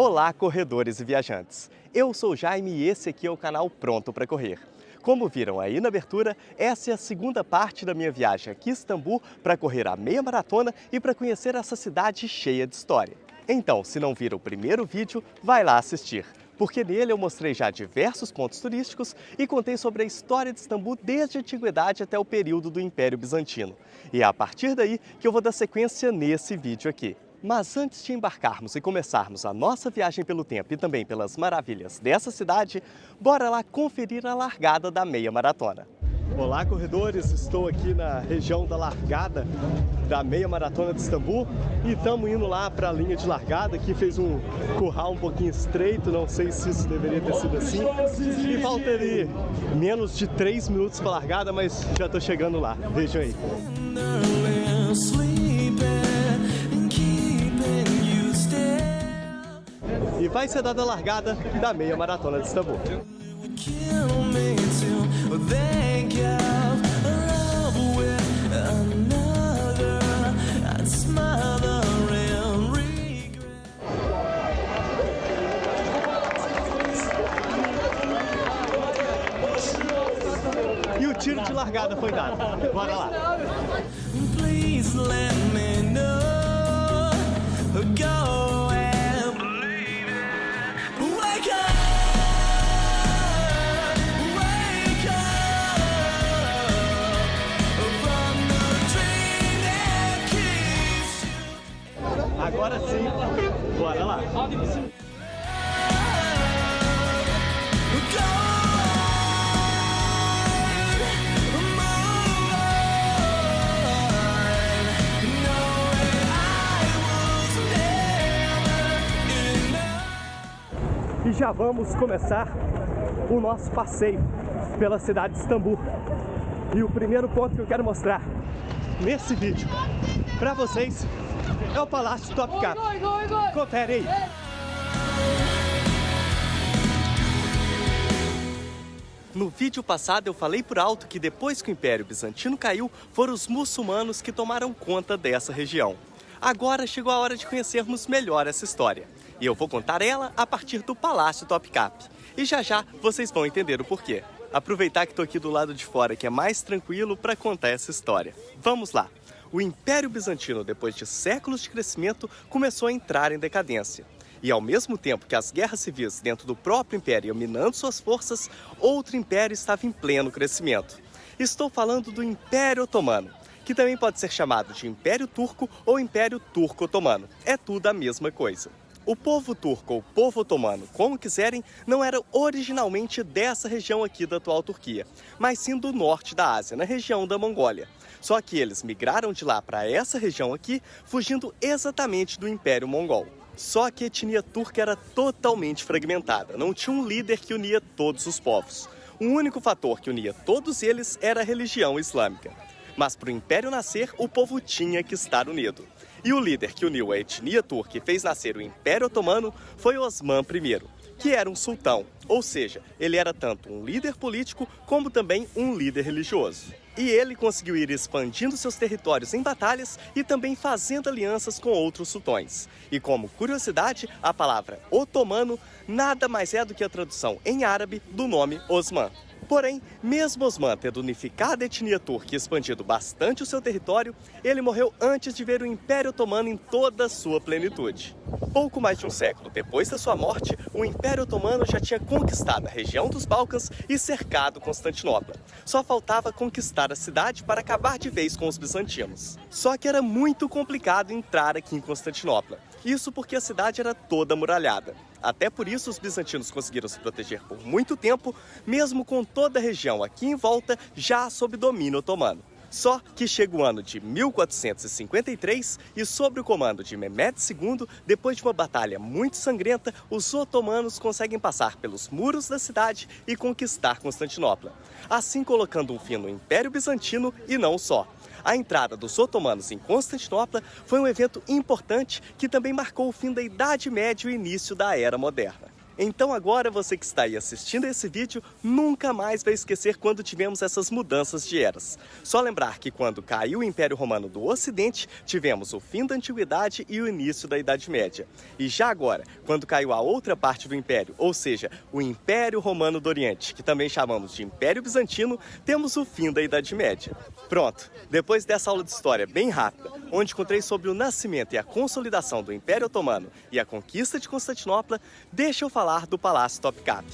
Olá, corredores e viajantes! Eu sou o Jaime e esse aqui é o canal Pronto para Correr. Como viram aí na abertura, essa é a segunda parte da minha viagem aqui em Istambul para correr a meia maratona e para conhecer essa cidade cheia de história. Então, se não viram o primeiro vídeo, vai lá assistir, porque nele eu mostrei já diversos pontos turísticos e contei sobre a história de Istambul desde a antiguidade até o período do Império Bizantino. E é a partir daí que eu vou dar sequência nesse vídeo aqui. Mas antes de embarcarmos e começarmos a nossa viagem pelo tempo e também pelas maravilhas dessa cidade, bora lá conferir a largada da meia maratona. Olá, corredores! Estou aqui na região da largada da meia maratona de Istambul e estamos indo lá para a linha de largada. Aqui fez um curral um pouquinho estreito, não sei se isso deveria ter sido assim. E falta ali menos de 3 minutos para a largada, mas já estou chegando lá. Vejam aí. E vai ser dada a largada da meia maratona de Istambul. E o tiro de largada foi dado. Bora lá. Please let me know. Go. Agora sim, bora lá! E já vamos começar o nosso passeio pela cidade de Istambul. E o primeiro ponto que eu quero mostrar nesse vídeo para vocês é o Palácio Topkapı. Confere aí. No vídeo passado eu falei por alto que depois que o Império Bizantino caiu, foram os muçulmanos que tomaram conta dessa região. Agora chegou a hora de conhecermos melhor essa história. E eu vou contar ela a partir do Palácio Topkapı. E já já vocês vão entender o porquê. Aproveitar que estou aqui do lado de fora, que é mais tranquilo, para contar essa história. Vamos lá! O Império Bizantino, depois de séculos de crescimento, começou a entrar em decadência. E ao mesmo tempo que as guerras civis dentro do próprio império iam minando suas forças, outro império estava em pleno crescimento. Estou falando do Império Otomano, que também pode ser chamado de Império Turco ou Império Turco-Otomano. É tudo a mesma coisa. O povo turco ou povo otomano, como quiserem, não era originalmente dessa região aqui da atual Turquia, mas sim do norte da Ásia, na região da Mongólia. Só que eles migraram de lá para essa região aqui, fugindo exatamente do Império Mongol. Só que a etnia turca era totalmente fragmentada, não tinha um líder que unia todos os povos. O único fator que unia todos eles era a religião islâmica. Mas para o Império nascer, o povo tinha que estar unido. E o líder que uniu a etnia turca e fez nascer o Império Otomano foi Osman I, que era um sultão, ou seja, ele era tanto um líder político como também um líder religioso. E ele conseguiu ir expandindo seus territórios em batalhas e também fazendo alianças com outros sultões. E como curiosidade, a palavra otomano nada mais é do que a tradução em árabe do nome Osman. Porém, mesmo Osman tendo unificado a etnia turca e expandido bastante o seu território, ele morreu antes de ver o Império Otomano em toda a sua plenitude. Pouco mais de um século depois da sua morte, o Império Otomano já tinha conquistado a região dos Balcãs e cercado Constantinopla. Só faltava conquistar a cidade para acabar de vez com os bizantinos. Só que era muito complicado entrar aqui em Constantinopla. Isso porque a cidade era toda muralhada. Até por isso os bizantinos conseguiram se proteger por muito tempo, mesmo com toda a região aqui em volta já sob domínio otomano. Só que chega o ano de 1453 e sob o comando de Mehmed II, depois de uma batalha muito sangrenta, os otomanos conseguem passar pelos muros da cidade e conquistar Constantinopla, assim colocando um fim no Império Bizantino e não só. A entrada dos otomanos em Constantinopla foi um evento importante que também marcou o fim da Idade Média e o início da Era Moderna. Então agora você que está aí assistindo esse vídeo nunca mais vai esquecer quando tivemos essas mudanças de eras. Só lembrar que quando caiu o Império Romano do Ocidente, tivemos o fim da Antiguidade e o início da Idade Média. E já agora, quando caiu a outra parte do Império, ou seja, o Império Romano do Oriente, que também chamamos de Império Bizantino, temos o fim da Idade Média. Pronto, depois dessa aula de história bem rápida, onde contei sobre o nascimento e a consolidação do Império Otomano e a conquista de Constantinopla, deixa eu falar do Palácio Topkapı.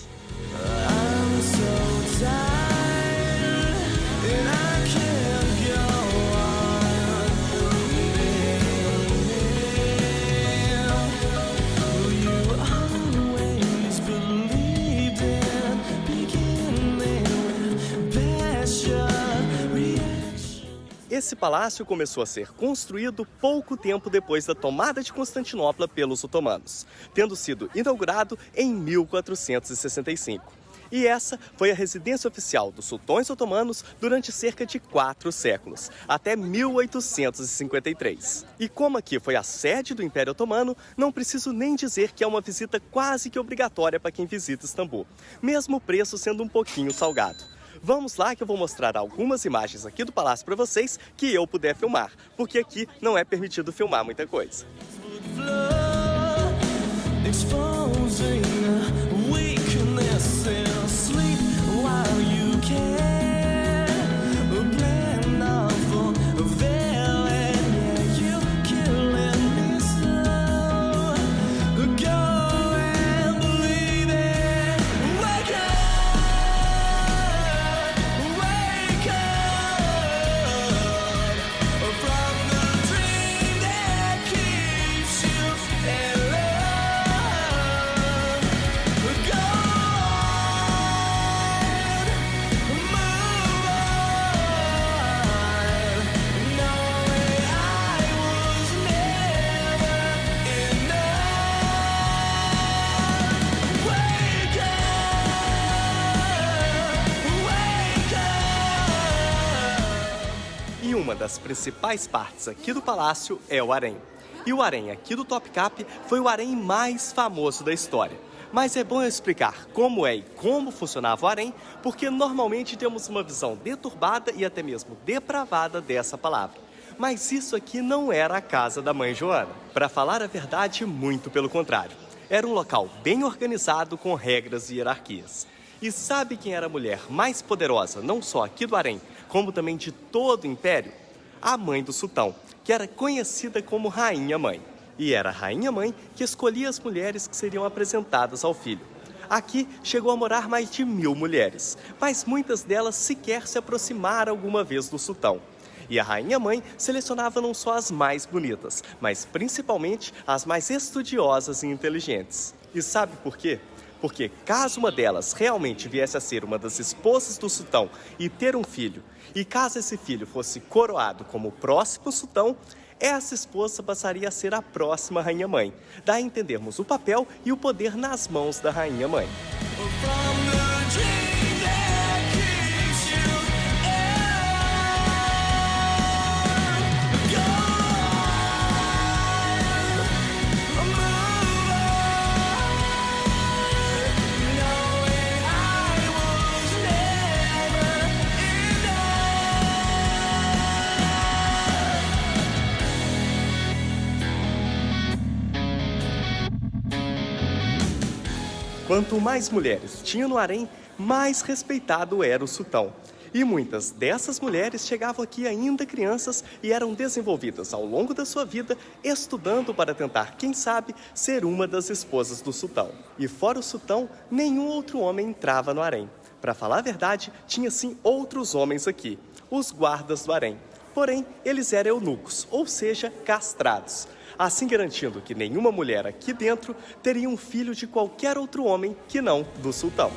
Esse palácio começou a ser construído pouco tempo depois da tomada de Constantinopla pelos otomanos, tendo sido inaugurado em 1465. E essa foi a residência oficial dos sultões otomanos durante cerca de 4 séculos, até 1853. E como aqui foi a sede do Império Otomano, não preciso nem dizer que é uma visita quase que obrigatória para quem visita Istambul, mesmo o preço sendo um pouquinho salgado. Vamos lá que eu vou mostrar algumas imagens aqui do palácio para vocês que eu puder filmar, porque aqui não é permitido filmar muita coisa. Uma das principais partes aqui do palácio é o harém. E o harém aqui do Topkapı foi o harém mais famoso da história. Mas é bom eu explicar como é e como funcionava o harém, porque normalmente temos uma visão deturbada e até mesmo depravada dessa palavra. Mas isso aqui não era a casa da mãe Joana. Para falar a verdade, muito pelo contrário. Era um local bem organizado com regras e hierarquias. E sabe quem era a mulher mais poderosa, não só aqui do harém, como também de todo o Império? A mãe do sultão, que era conhecida como Rainha-Mãe. E era a Rainha-Mãe que escolhia as mulheres que seriam apresentadas ao filho. Aqui chegou a morar mais de 1000 mulheres, mas muitas delas sequer se aproximaram alguma vez do sultão. E a Rainha-Mãe selecionava não só as mais bonitas, mas principalmente as mais estudiosas e inteligentes. E sabe por quê? Porque caso uma delas realmente viesse a ser uma das esposas do sultão e ter um filho, e caso esse filho fosse coroado como o próximo sultão, essa esposa passaria a ser a próxima Rainha-Mãe. Daí entendermos o papel e o poder nas mãos da Rainha-Mãe. Quanto mais mulheres tinha no harém, mais respeitado era o sultão. E muitas dessas mulheres chegavam aqui ainda crianças e eram desenvolvidas ao longo da sua vida, estudando para tentar, quem sabe, ser uma das esposas do sultão. E fora o sultão, nenhum outro homem entrava no harém. Para falar a verdade, tinha sim outros homens aqui, os guardas do harém. Porém, eles eram eunucos, ou seja, castrados. Assim garantindo que nenhuma mulher aqui dentro teria um filho de qualquer outro homem que não do sultão.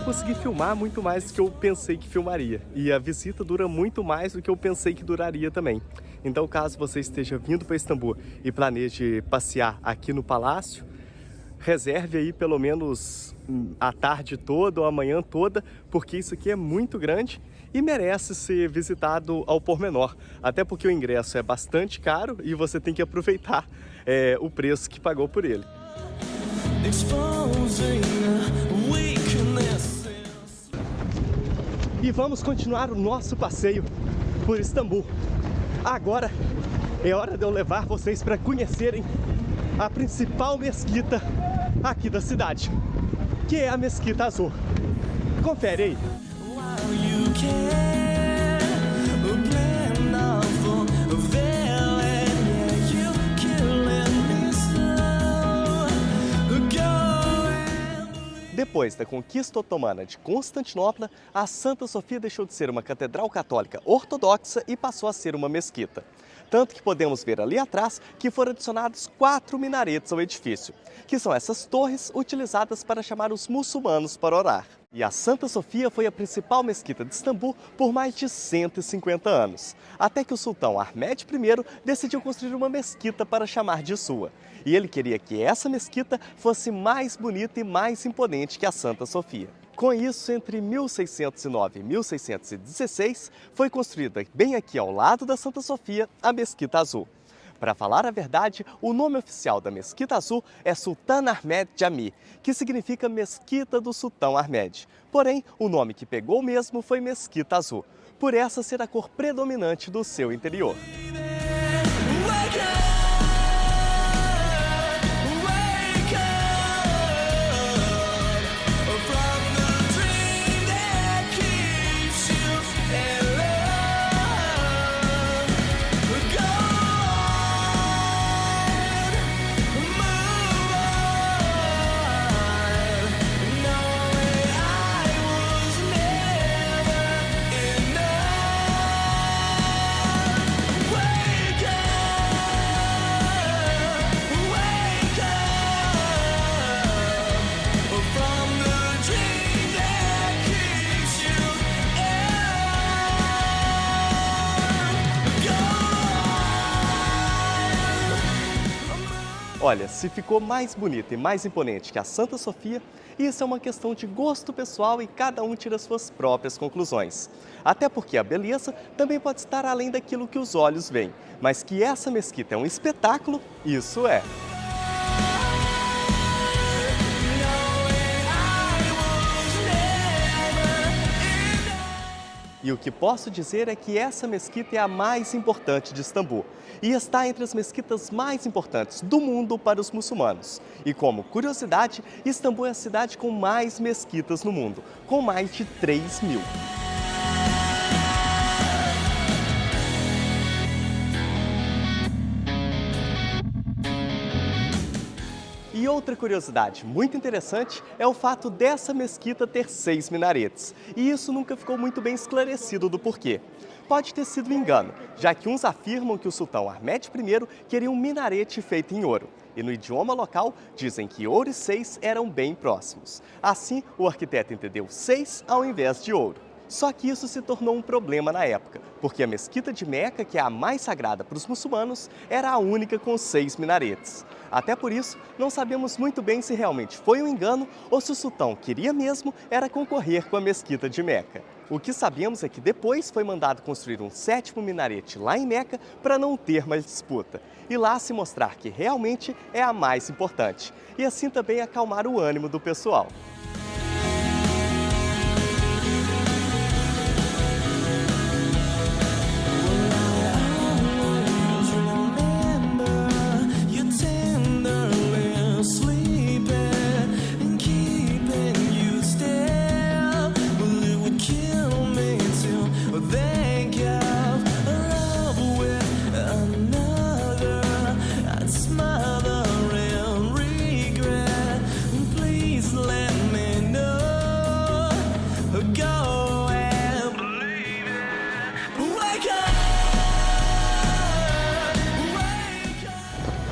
consegui filmar muito mais do que eu pensei que filmaria. E a visita dura muito mais do que eu pensei que duraria também. Então, caso você esteja vindo para Istambul e planeje passear aqui no Palácio, reserve aí pelo menos a tarde toda ou a manhã toda, porque isso aqui é muito grande e merece ser visitado ao pormenor. Até porque o ingresso é bastante caro e você tem que aproveitar o preço que pagou por ele. E vamos continuar o nosso passeio por Istambul. Agora é hora de eu levar vocês para conhecerem a principal mesquita aqui da cidade, que é a Mesquita Azul. Confere aí. Depois da conquista otomana de Constantinopla, a Santa Sofia deixou de ser uma catedral católica ortodoxa e passou a ser uma mesquita. Tanto que podemos ver ali atrás que foram adicionados 4 minaretes ao edifício, que são essas torres utilizadas para chamar os muçulmanos para orar. E a Santa Sofia foi a principal mesquita de Istambul por mais de 150 anos, até que o sultão Ahmed I decidiu construir uma mesquita para chamar de sua. E ele queria que essa mesquita fosse mais bonita e mais imponente que a Santa Sofia. Com isso, entre 1609 e 1616, foi construída bem aqui ao lado da Santa Sofia a Mesquita Azul. Para falar a verdade, o nome oficial da Mesquita Azul é Sultan Ahmed Jami, que significa Mesquita do Sultão Ahmed. Porém, o nome que pegou mesmo foi Mesquita Azul, por essa ser a cor predominante do seu interior. Olha, se ficou mais bonita e mais imponente que a Santa Sofia, isso é uma questão de gosto pessoal e cada um tira suas próprias conclusões. Até porque a beleza também pode estar além daquilo que os olhos veem, mas que essa mesquita é um espetáculo, isso é. E o que posso dizer é que essa mesquita é a mais importante de Istambul e está entre as mesquitas mais importantes do mundo para os muçulmanos. E como curiosidade, Istambul é a cidade com mais mesquitas no mundo, com mais de 3.000. E outra curiosidade muito interessante é o fato dessa mesquita ter 6 minaretes. E isso nunca ficou muito bem esclarecido do porquê. Pode ter sido um engano, já que uns afirmam que o sultão Ahmed I queria um minarete feito em ouro. E no idioma local, dizem que ouro e 6 eram bem próximos. Assim, o arquiteto entendeu 6 ao invés de ouro. Só que isso se tornou um problema na época, porque a mesquita de Meca, que é a mais sagrada para os muçulmanos, era a única com 6 minaretes. Até por isso, não sabemos muito bem se realmente foi um engano ou se o sultão queria mesmo era concorrer com a mesquita de Meca. O que sabemos é que depois foi mandado construir um 7º minarete lá em Meca para não ter mais disputa. E lá se mostrar que realmente é a mais importante. E assim também acalmar o ânimo do pessoal.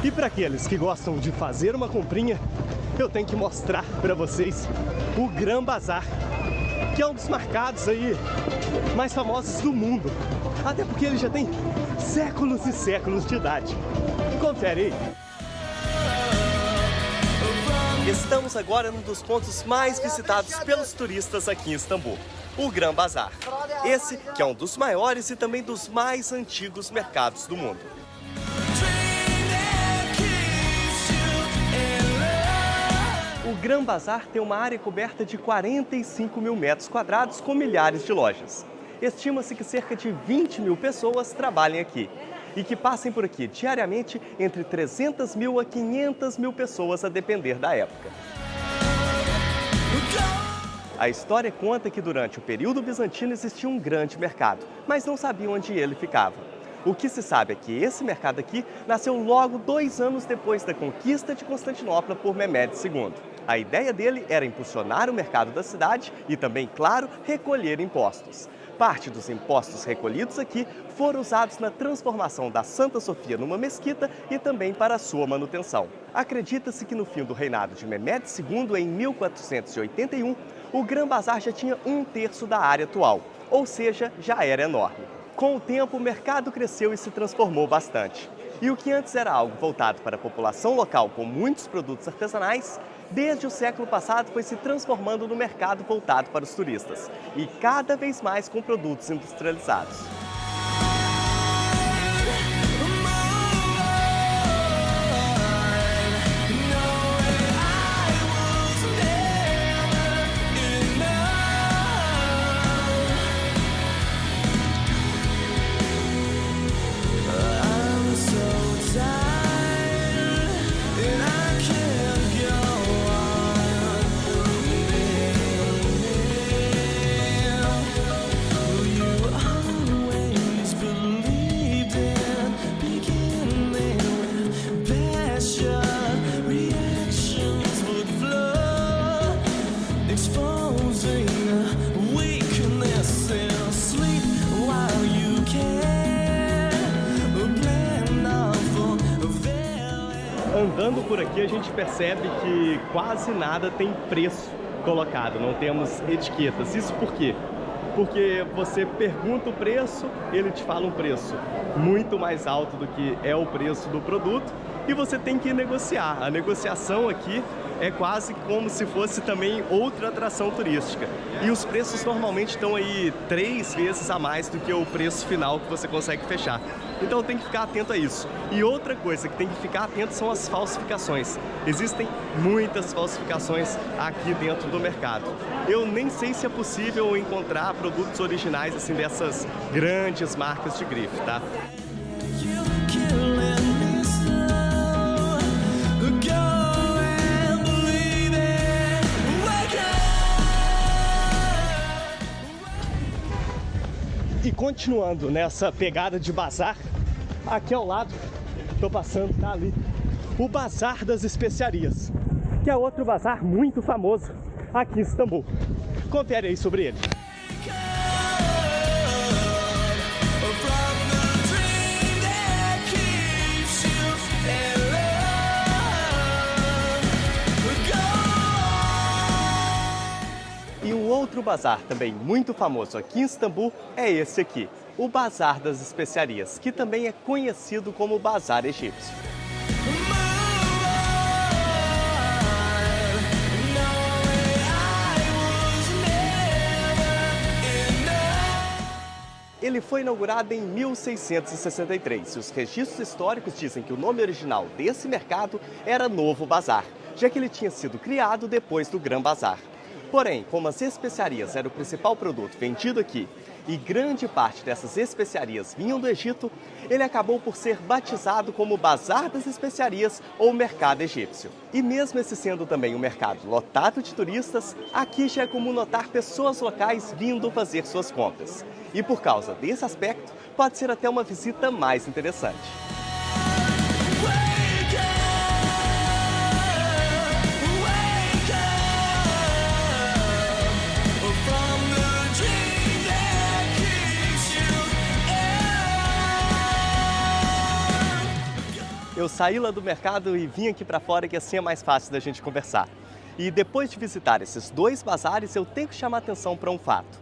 E para aqueles que gostam de fazer uma comprinha, eu tenho que mostrar para vocês o Gran Bazar, que é um dos mercados aí mais famosos do mundo. Até porque ele já tem séculos e séculos de idade. Confere aí. Estamos agora num dos pontos mais visitados pelos turistas aqui em Istambul, o Gran Bazar. Esse que é um dos maiores e também dos mais antigos mercados do mundo. O Gran Bazar tem uma área coberta de 45 mil metros quadrados com milhares de lojas. Estima-se que cerca de 20 mil pessoas trabalhem aqui e que passem por aqui diariamente entre 300 mil a 500 mil pessoas, a depender da época. A história conta que durante o período bizantino existia um grande mercado, mas não sabiam onde ele ficava. O que se sabe é que esse mercado aqui nasceu logo 2 anos depois da conquista de Constantinopla por Mehmed II. A ideia dele era impulsionar o mercado da cidade e também, claro, recolher impostos. Parte dos impostos recolhidos aqui foram usados na transformação da Santa Sofia numa mesquita e também para a sua manutenção. Acredita-se que no fim do reinado de Mehmed II, em 1481, o Gran Bazar já tinha 1/3 da área atual, ou seja, já era enorme. Com o tempo, o mercado cresceu e se transformou bastante. E o que antes era algo voltado para a população local com muitos produtos artesanais, desde o século passado foi se transformando no mercado voltado para os turistas. E cada vez mais com produtos industrializados. Andando por aqui, a gente percebe que quase nada tem preço colocado, não temos etiquetas. Isso por quê? Porque você pergunta o preço, ele te fala um preço muito mais alto do que é o preço do produto e você tem que negociar. A negociação aqui é quase como se fosse também outra atração turística. E os preços normalmente estão aí 3 vezes a mais do que o preço final que você consegue fechar. Então tem que ficar atento a isso. E outra coisa que tem que ficar atento são as falsificações. Existem muitas falsificações aqui dentro do mercado. Eu nem sei se é possível encontrar produtos originais assim dessas grandes marcas de grife, tá? E continuando nessa pegada de bazar, aqui ao lado, tô passando, tá ali, o Bazar das Especiarias, que é outro bazar muito famoso aqui em Istambul. Confere aí sobre ele. E um outro bazar também muito famoso aqui em Istambul é esse aqui, o Bazar das Especiarias, que também é conhecido como Bazar Egípcio. Ele foi inaugurado em 1663 e os registros históricos dizem que o nome original desse mercado era Novo Bazar, já que ele tinha sido criado depois do Gran Bazar. Porém, como as especiarias eram o principal produto vendido aqui e grande parte dessas especiarias vinham do Egito, ele acabou por ser batizado como Bazar das Especiarias ou Mercado Egípcio. E mesmo esse sendo também um mercado lotado de turistas, aqui já é comum notar pessoas locais vindo fazer suas compras. E por causa desse aspecto, pode ser até uma visita mais interessante. Eu saí lá do mercado e vim aqui para fora, que assim é mais fácil da gente conversar. E depois de visitar esses dois bazares, eu tenho que chamar a atenção para um fato.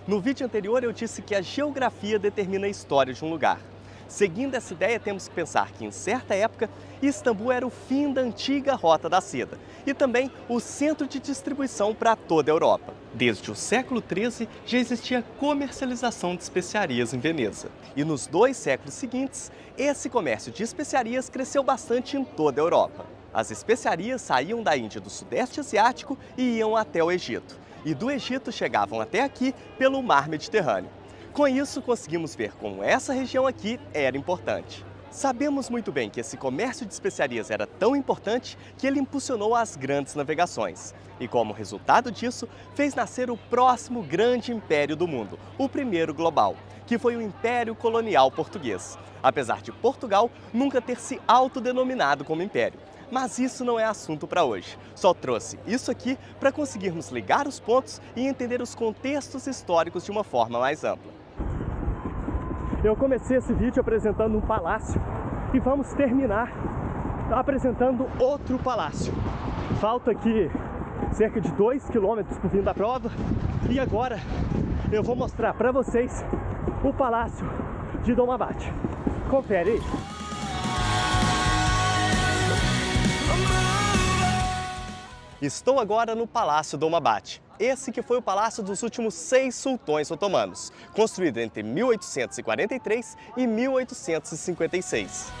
No vídeo anterior eu disse que a geografia determina a história de um lugar. Seguindo essa ideia, temos que pensar que em certa época, Istambul era o fim da antiga Rota da Seda e também o centro de distribuição para toda a Europa. Desde o século XIII já existia comercialização de especiarias em Veneza. E nos 2 séculos seguintes, esse comércio de especiarias cresceu bastante em toda a Europa. As especiarias saíam da Índia do Sudeste Asiático e iam até o Egito. E do Egito chegavam até aqui pelo Mar Mediterrâneo. Com isso, conseguimos ver como essa região aqui era importante. Sabemos muito bem que esse comércio de especiarias era tão importante que ele impulsionou as grandes navegações. E como resultado disso, fez nascer o próximo grande império do mundo, o primeiro global, que foi o Império Colonial Português. Apesar de Portugal nunca ter se autodenominado como império. Mas isso não é assunto para hoje. Só trouxe isso aqui para conseguirmos ligar os pontos e entender os contextos históricos de uma forma mais ampla. Eu comecei esse vídeo apresentando um palácio e vamos terminar apresentando outro palácio. Falta aqui cerca de 2 quilômetros para o fim da prova e agora eu vou mostrar para vocês o Palácio de Dolmabahçe. Confere aí. Estou agora no Palácio Dolmabahçe. Esse que foi o palácio dos últimos 6 sultões otomanos, construído entre 1843 e 1856.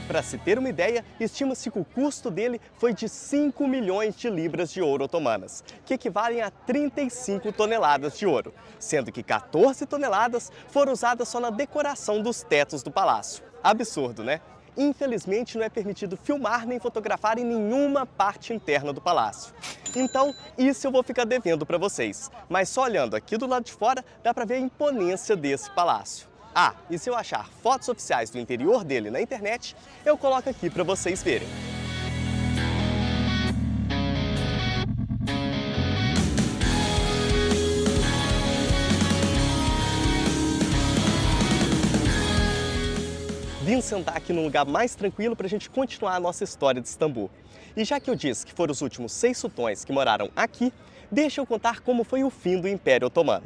Para se ter uma ideia, estima-se que o custo dele foi de 5 milhões de libras de ouro otomanas, que equivalem a 35 toneladas de ouro, sendo que 14 toneladas foram usadas só na decoração dos tetos do palácio. Absurdo, né? Infelizmente não é permitido filmar nem fotografar em nenhuma parte interna do palácio. Então, isso eu vou ficar devendo para vocês, mas só olhando aqui do lado de fora dá para ver a imponência desse palácio. Ah, e se eu achar fotos oficiais do interior dele na internet, eu coloco aqui para vocês verem. Vim sentar aqui num lugar mais tranquilo para a gente continuar a nossa história de Istambul. E já que eu disse que foram os últimos 6 sultões que moraram aqui, deixa eu contar como foi o fim do Império Otomano.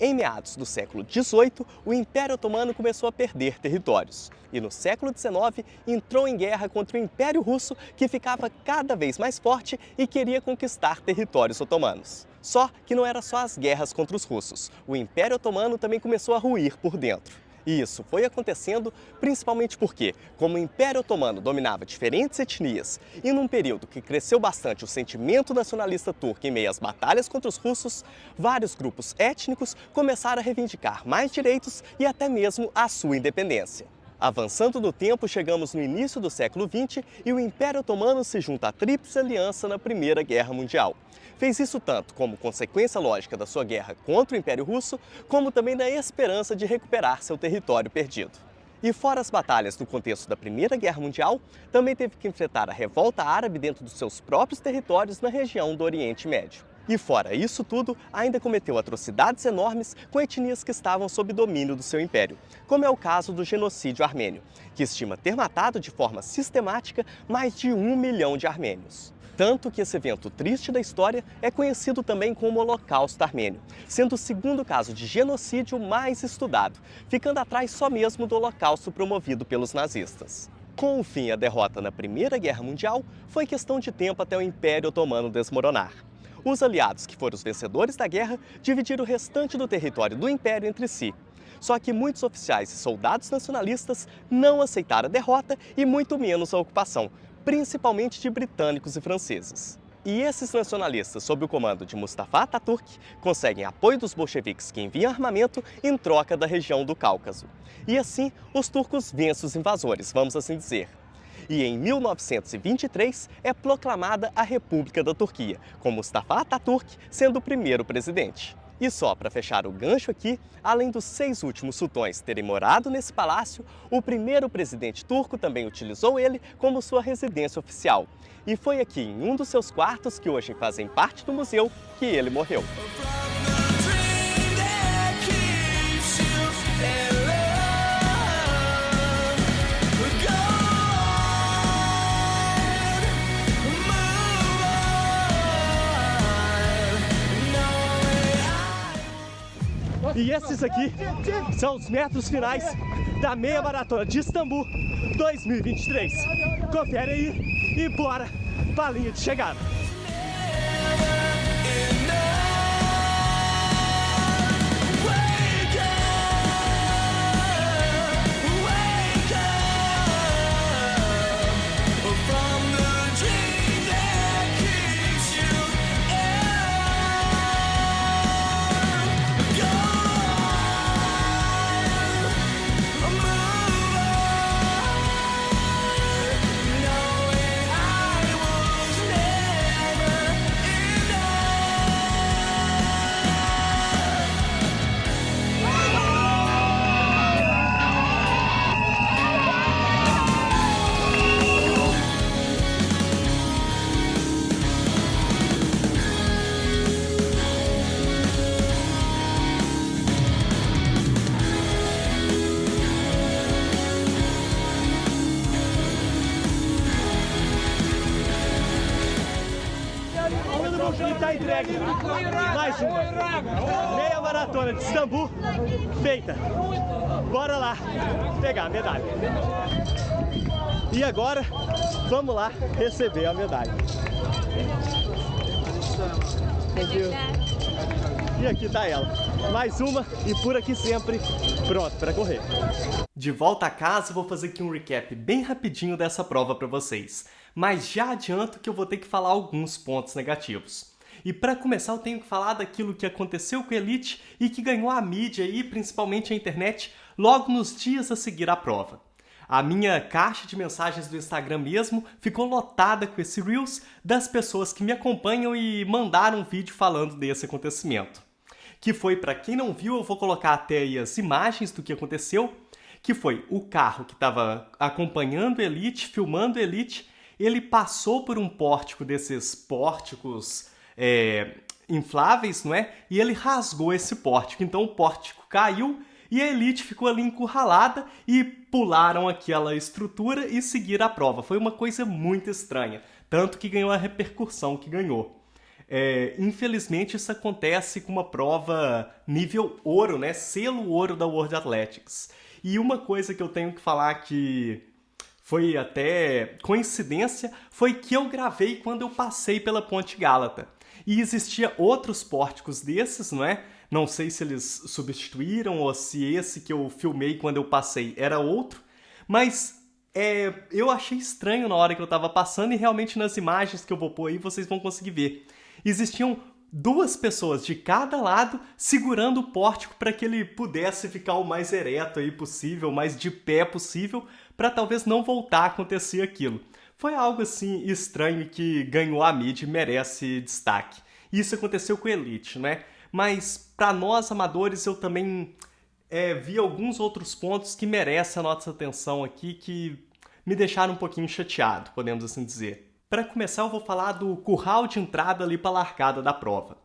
Em meados do século XVIII, o Império Otomano começou a perder territórios. E no século XIX, entrou em guerra contra o Império Russo, que ficava cada vez mais forte e queria conquistar territórios otomanos. Só que não era só as guerras contra os russos. O Império Otomano também começou a ruir por dentro. E isso foi acontecendo principalmente porque, como o Império Otomano dominava diferentes etnias e num período que cresceu bastante o sentimento nacionalista turco em meio às batalhas contra os russos, vários grupos étnicos começaram a reivindicar mais direitos e até mesmo a sua independência. Avançando no tempo, chegamos no início do século XX e o Império Otomano se junta à Tríplice Aliança na Primeira Guerra Mundial. Fez isso tanto como consequência lógica da sua guerra contra o Império Russo, como também da esperança de recuperar seu território perdido. E fora as batalhas no contexto da Primeira Guerra Mundial, também teve que enfrentar a revolta árabe dentro dos seus próprios territórios na região do Oriente Médio. E fora isso tudo, ainda cometeu atrocidades enormes com etnias que estavam sob domínio do seu império, como é o caso do genocídio armênio, que estima ter matado de forma sistemática mais de 1 milhão de armênios. Tanto que esse evento triste da história é conhecido também como Holocausto Armênio, sendo o segundo caso de genocídio mais estudado, ficando atrás só mesmo do Holocausto promovido pelos nazistas. Com o fim e a derrota na Primeira Guerra Mundial, foi questão de tempo até o Império Otomano desmoronar. Os aliados, que foram os vencedores da guerra, dividiram o restante do território do Império entre si. Só que muitos oficiais e soldados nacionalistas não aceitaram a derrota e muito menos a ocupação, principalmente de britânicos e franceses. E esses nacionalistas, sob o comando de Mustafa Atatürk, conseguem apoio dos bolcheviques que enviam armamento em troca da região do Cáucaso. E assim, os turcos vencem os invasores, vamos assim dizer. E em 1923 é proclamada a República da Turquia, com Mustafa Atatürk sendo o primeiro presidente. E só para fechar o gancho aqui, além dos 6 últimos sultões terem morado nesse palácio, o primeiro presidente turco também utilizou ele como sua residência oficial. E foi aqui, em um dos seus quartos, que hoje fazem parte do museu, que ele morreu. E esses aqui são os metros finais da meia maratona de Istambul 2023. Confere aí e bora pra linha de chegada. E tá entregue mais uma meia maratona de Istambul feita. Bora lá pegar a medalha. E agora vamos lá receber a medalha. E aqui tá ela, mais uma e por aqui sempre pronto para correr. De volta a casa, vou fazer aqui um recap bem rapidinho dessa prova para vocês. Mas já adianto que eu vou ter que falar alguns pontos negativos. E para começar eu tenho que falar daquilo que aconteceu com a Elite e que ganhou a mídia e principalmente a internet logo nos dias a seguir à prova. A minha caixa de mensagens do Instagram mesmo ficou lotada com esse Reels das pessoas que me acompanham e mandaram um vídeo falando desse acontecimento. Que foi, para quem não viu, eu vou colocar até aí as imagens do que aconteceu, que foi o carro que estava acompanhando a Elite, filmando a Elite, ele passou por um pórtico desses pórticos infláveis, não é? E ele rasgou esse pórtico. Então o pórtico caiu e a Elite ficou ali encurralada e pularam aquela estrutura e seguiram a prova. Foi uma coisa muito estranha, tanto que ganhou a repercussão que ganhou. Infelizmente isso acontece com uma prova nível ouro, né? Selo ouro da World Athletics. E uma coisa que eu tenho que falar que foi até coincidência, foi que eu gravei quando eu passei pela Ponte Gálata. E existia outros pórticos desses, não é? Não sei se eles substituíram ou se esse que eu filmei quando eu passei era outro. Mas eu achei estranho na hora que eu estava passando e realmente nas imagens que eu vou pôr aí vocês vão conseguir ver. Existiam duas pessoas de cada lado segurando o pórtico para que ele pudesse ficar o mais ereto aí possível, o mais de pé possível, para talvez não voltar a acontecer aquilo. Foi algo assim estranho que ganhou a mídia e merece destaque. Isso aconteceu com a Elite, né? Mas para nós amadores eu também vi alguns outros pontos que merecem a nossa atenção aqui, que me deixaram um pouquinho chateado, podemos assim dizer. Para começar eu vou falar do curral de entrada ali para a largada da prova.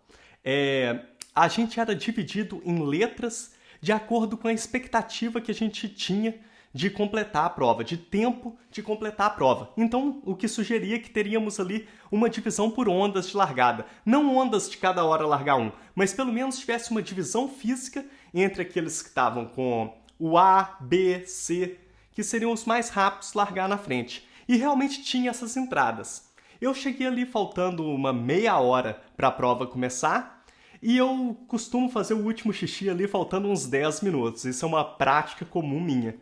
A gente era dividido em letras de acordo com a expectativa que a gente tinha de completar a prova, de tempo de completar a prova. Então, o que sugeria que teríamos ali uma divisão por ondas de largada. Não ondas de cada hora largar um, mas pelo menos tivesse uma divisão física entre aqueles que estavam com o A, B, C, que seriam os mais rápidos largar na frente. E realmente tinha essas entradas. Eu cheguei ali faltando uma meia hora para a prova começar, e eu costumo fazer o último xixi ali faltando uns 10 minutos. Isso é uma prática comum minha.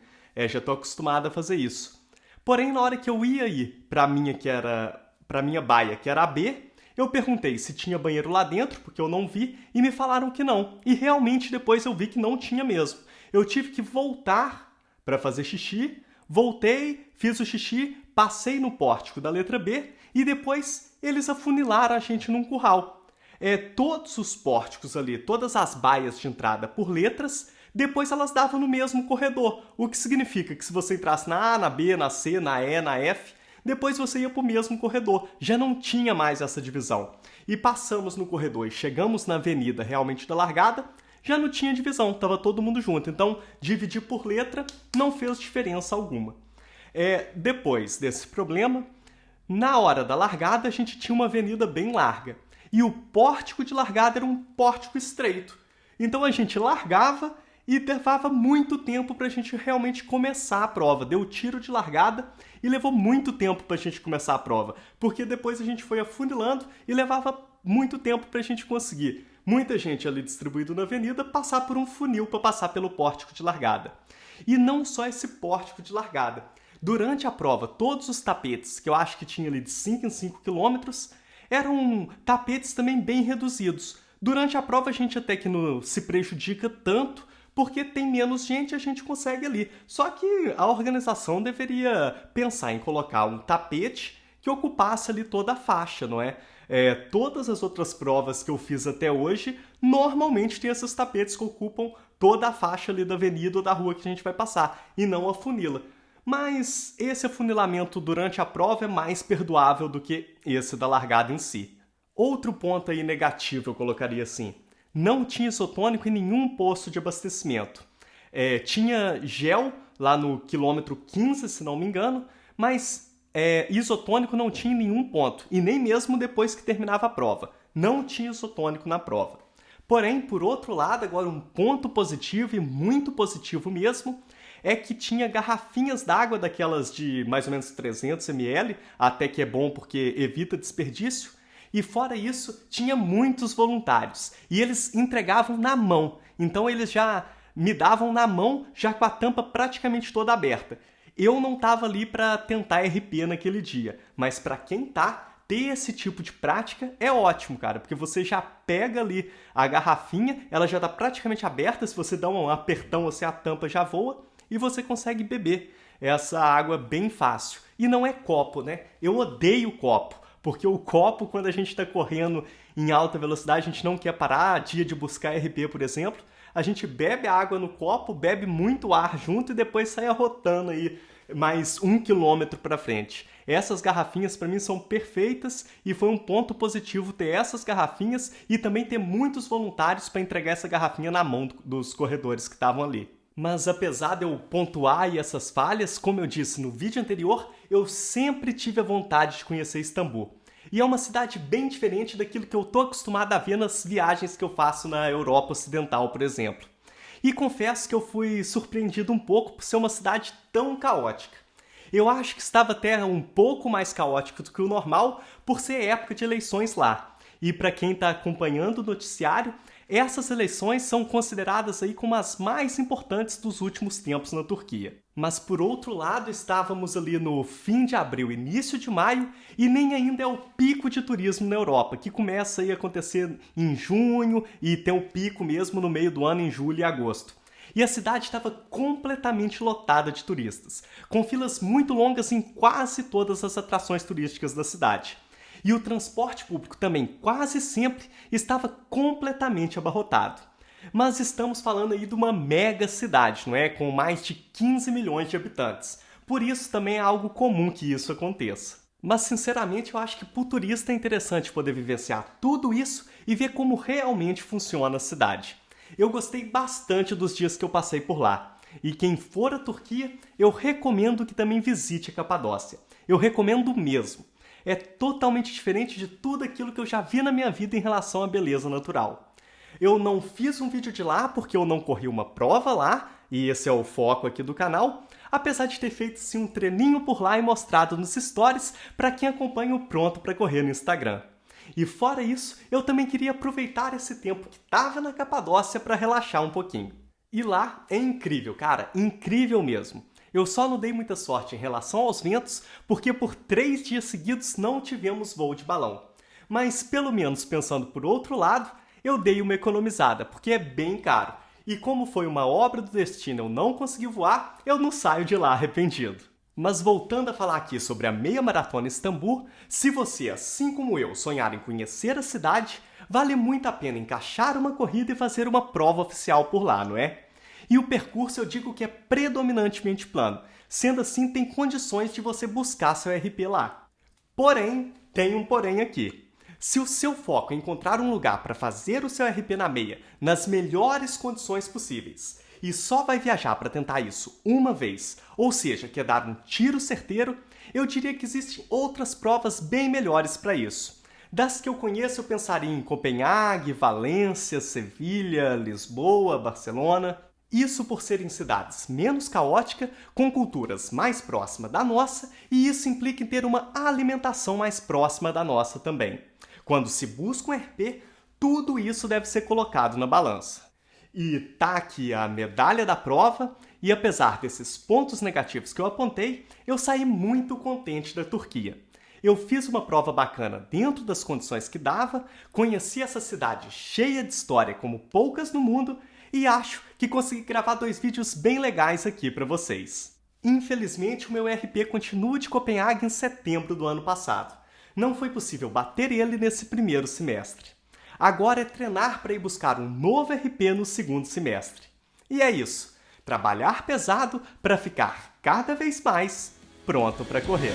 Já estou acostumado a fazer isso. Porém, na hora que eu ia ir para minha baia, que era a B, eu perguntei se tinha banheiro lá dentro, porque eu não vi, e me falaram que não. E realmente depois eu vi que não tinha mesmo. Eu tive que voltar para fazer xixi, voltei, fiz o xixi, passei no pórtico da letra B e depois eles afunilaram a gente num curral. Todos os pórticos ali, todas as baias de entrada por letras, depois elas davam no mesmo corredor, o que significa que se você entrasse na A, na B, na C, na E, na F, depois você ia para o mesmo corredor, já não tinha mais essa divisão. E passamos no corredor e chegamos na avenida realmente da largada, já não tinha divisão, estava todo mundo junto, então dividir por letra não fez diferença alguma. Depois desse problema, na hora da largada a gente tinha uma avenida bem larga, e o pórtico de largada era um pórtico estreito. Então a gente largava e levava muito tempo para a gente realmente começar a prova. Deu tiro de largada e levou muito tempo para a gente começar a prova, porque depois a gente foi afunilando e levava muito tempo para a gente conseguir. Muita gente ali distribuído na avenida passar por um funil para passar pelo pórtico de largada. E não só esse pórtico de largada. Durante a prova, todos os tapetes, que eu acho que tinha ali de 5 em 5 quilômetros, eram tapetes também bem reduzidos. Durante a prova a gente até que não se prejudica tanto, porque tem menos gente, a gente consegue ali. Só que a organização deveria pensar em colocar um tapete que ocupasse ali toda a faixa, não é? Todas as outras provas que eu fiz até hoje, normalmente tem esses tapetes que ocupam toda a faixa ali da avenida ou da rua que a gente vai passar, e não a funila. Mas esse afunilamento durante a prova é mais perdoável do que esse da largada em si. Outro ponto aí negativo eu colocaria assim: não tinha isotônico em nenhum posto de abastecimento. Tinha gel lá no quilômetro 15, se não me engano, mas isotônico não tinha em nenhum ponto, e nem mesmo depois que terminava a prova. Não tinha isotônico na prova. Porém, por outro lado, agora um ponto positivo, e muito positivo mesmo, é que tinha garrafinhas d'água daquelas de mais ou menos 300 ml, até que é bom porque evita desperdício. E fora isso, tinha muitos voluntários e eles entregavam na mão. Então eles já me davam na mão, já com a tampa praticamente toda aberta. Eu não estava ali para tentar RP naquele dia, mas para quem tá, ter esse tipo de prática é ótimo, cara, porque você já pega ali a garrafinha, ela já está praticamente aberta, se você dá um apertão, assim, a tampa já voa e você consegue beber essa água bem fácil. E não é copo, né? Eu odeio copo. Porque o copo, quando a gente está correndo em alta velocidade, a gente não quer parar, dia de buscar RP, por exemplo, a gente bebe a água no copo, bebe muito ar junto e depois sai arrotando aí mais 1 quilômetro para frente. Essas garrafinhas para mim são perfeitas e foi um ponto positivo ter essas garrafinhas e também ter muitos voluntários para entregar essa garrafinha na mão dos corredores que estavam ali. Mas apesar de eu pontuar aí essas falhas, como eu disse no vídeo anterior, eu sempre tive a vontade de conhecer Istambul. E é uma cidade bem diferente daquilo que eu tô acostumado a ver nas viagens que eu faço na Europa Ocidental, por exemplo. E confesso que eu fui surpreendido um pouco por ser uma cidade tão caótica. Eu acho que estava até um pouco mais caótico do que o normal por ser época de eleições lá. E para quem está acompanhando o noticiário, essas eleições são consideradas aí como as mais importantes dos últimos tempos na Turquia. Mas por outro lado, estávamos ali no fim de abril, início de maio, e nem ainda é o pico de turismo na Europa, que começa aí a acontecer em junho e tem o pico mesmo no meio do ano, em julho e agosto. E a cidade estava completamente lotada de turistas, com filas muito longas em quase todas as atrações turísticas da cidade. E o transporte público também quase sempre estava completamente abarrotado. Mas estamos falando aí de uma mega cidade, não é? Com mais de 15 milhões de habitantes. Por isso também é algo comum que isso aconteça. Mas sinceramente eu acho que para o turista é interessante poder vivenciar tudo isso e ver como realmente funciona a cidade. Eu gostei bastante dos dias que eu passei por lá. E quem for à Turquia, eu recomendo que também visite a Capadócia. Eu recomendo mesmo. É totalmente diferente de tudo aquilo que eu já vi na minha vida em relação à beleza natural. Eu não fiz um vídeo de lá porque eu não corri uma prova lá, e esse é o foco aqui do canal, apesar de ter feito sim um treininho por lá e mostrado nos stories para quem acompanha o Pronto para Correr no Instagram. E fora isso, eu também queria aproveitar esse tempo que estava na Capadócia para relaxar um pouquinho. E lá é incrível, cara, incrível mesmo. Eu só não dei muita sorte em relação aos ventos, porque por 3 dias seguidos não tivemos voo de balão. Mas pelo menos pensando por outro lado, eu dei uma economizada, porque é bem caro. E como foi uma obra do destino eu não consegui voar, eu não saio de lá arrependido. Mas voltando a falar aqui sobre a meia maratona Istambul, se você, assim como eu, sonhar em conhecer a cidade, vale muito a pena encaixar uma corrida e fazer uma prova oficial por lá, não é? E o percurso eu digo que é predominantemente plano, sendo assim tem condições de você buscar seu RP lá. Porém, tem um porém aqui. Se o seu foco é encontrar um lugar para fazer o seu RP na meia nas melhores condições possíveis, e só vai viajar para tentar isso uma vez, ou seja, quer dar um tiro certeiro, eu diria que existem outras provas bem melhores para isso. Das que eu conheço, eu pensaria em Copenhague, Valência, Sevilha, Lisboa, Barcelona. Isso por serem cidades menos caóticas, com culturas mais próximas da nossa, e isso implica em ter uma alimentação mais próxima da nossa também. Quando se busca um RP, tudo isso deve ser colocado na balança. E tá aqui a medalha da prova, e apesar desses pontos negativos que eu apontei, eu saí muito contente da Turquia. Eu fiz uma prova bacana dentro das condições que dava, conheci essa cidade cheia de história como poucas no mundo e acho que consegui gravar 2 vídeos bem legais aqui para vocês. Infelizmente, o meu RP continua de Copenhague em setembro do ano passado. Não foi possível bater ele nesse primeiro semestre. Agora é treinar para ir buscar um novo RP no segundo semestre. E é isso. Trabalhar pesado para ficar cada vez mais pronto para correr.